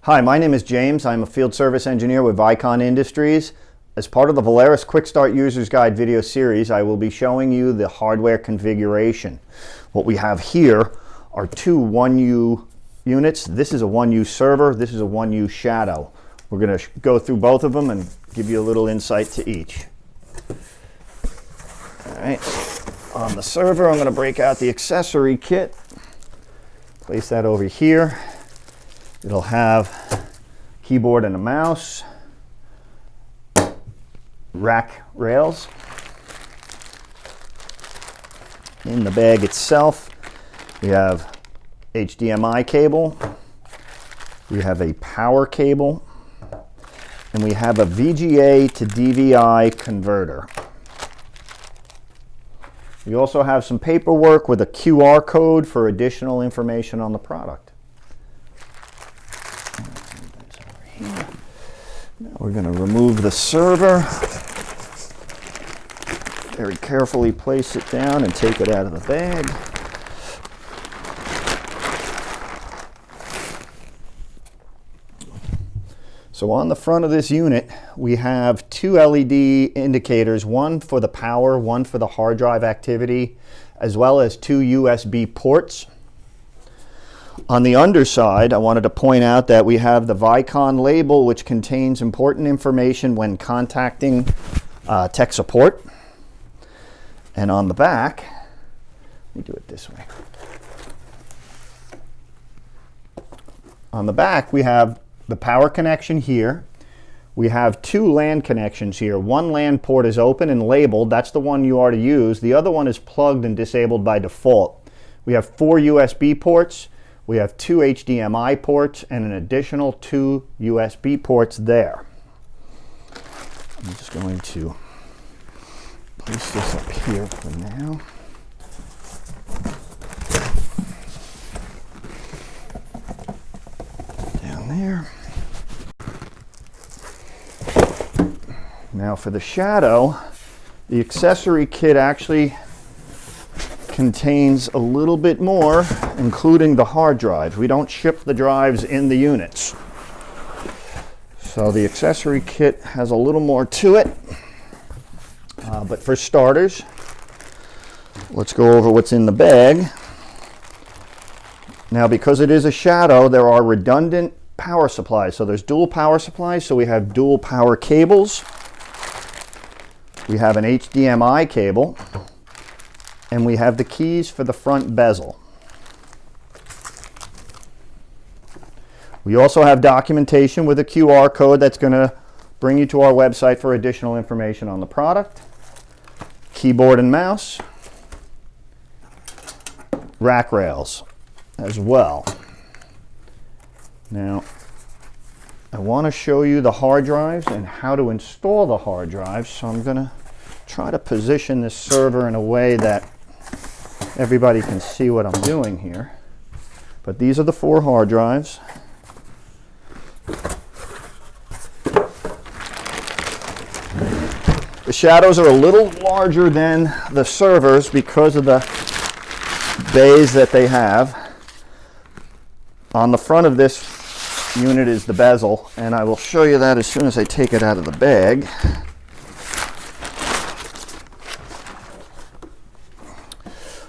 Hi, my name is James. I'm a field service engineer with Vicon Industries. As part of the Valerus Quick Start User's Guide video series, I will be showing you the hardware configuration. What we have here are two 1U units. This is a 1U server, this is a 1U shadow. We're going to go through both of them and give you a little insight to each. All right, on the server, I'm going to break out the accessory kit, place that over here. It'll have keyboard and a mouse, rack rails. In the bag itself, we have HDMI cable, we have a power cable, and we have a VGA to DVI converter. We also have some paperwork with a QR code for additional information on the product. Now we're going to remove the server. Very carefully place it down and take it out of the bag. So on the front of this unit, we have two LED indicators, one for the power, one for the hard drive activity, as well as two USB ports. On the underside, I wanted to point out that we have the Vicon label, which contains important information when contacting tech support. And on the back, let me do it this way. On the back, we have the power connection here. We have two LAN connections here. One LAN port is open and labeled. That's the one you are to use. The other one is plugged and disabled by default. We have four USB ports. We have two HDMI ports and an additional two USB ports there. I'm just going to place this up here for now. Down there. Now for the shadow, the accessory kit actually contains a little bit more, including the hard drive. We don't ship the drives in the units. So the accessory kit has a little more to it. But for starters, let's go over what's in the bag. Now, because it is a shadow, there are redundant power supplies. So there's dual power supplies, so we have dual power cables. We have an HDMI cable. And we have the keys for the front bezel. We also have documentation with a QR code that's going to bring you to our website for additional information on the product. Keyboard and mouse. Rack rails as well. Now, I want to show you the hard drives and how to install the hard drives. So I'm going to try to position this server in a way that everybody can see what I'm doing here. But these are the four hard drives. The shadows are a little larger than the servers because of the bays that they have. On the front of this unit is the bezel, and I will show you that as soon as I take it out of the bag.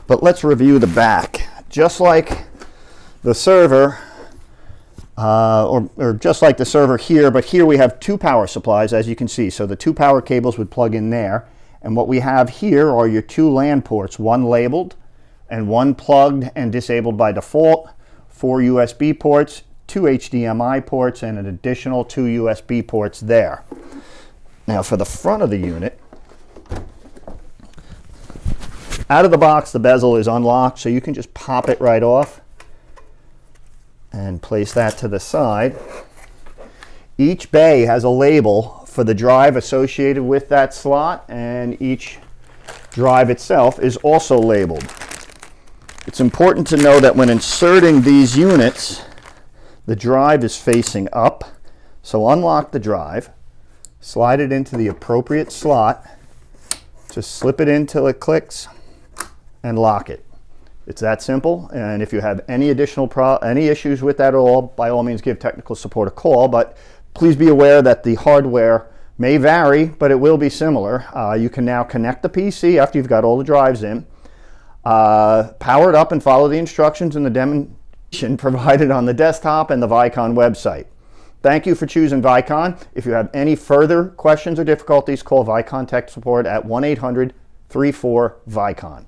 But let's review the back. Just like the server, or just like the server here, but here we have two power supplies, as you can see. So the two power cables would plug in there. And what we have here are your two LAN ports, one labeled and one plugged and disabled by default, four USB ports, two HDMI ports, and an additional two USB ports there. Now for the front of the unit, out of the box, the bezel is unlocked, so you can just pop it right off and place that to the side. Each bay has a label for the drive associated with that slot, and each drive itself is also labeled. It's important to know that when inserting these units, the drive is facing up. So unlock the drive, slide it into the appropriate slot, just slip it in till it clicks, and lock it. It's that simple, and if you have any additional any issues with that at all, by all means give technical support a call, but please be aware that the hardware may vary, but it will be similar. You can now connect the PC after you've got all the drives in, power it up and follow the instructions in the demonstration provided on the desktop and the Vicon website. Thank you for choosing Vicon. If you have any further questions or difficulties, call Vicon Tech Support at 1-800-34-VICON.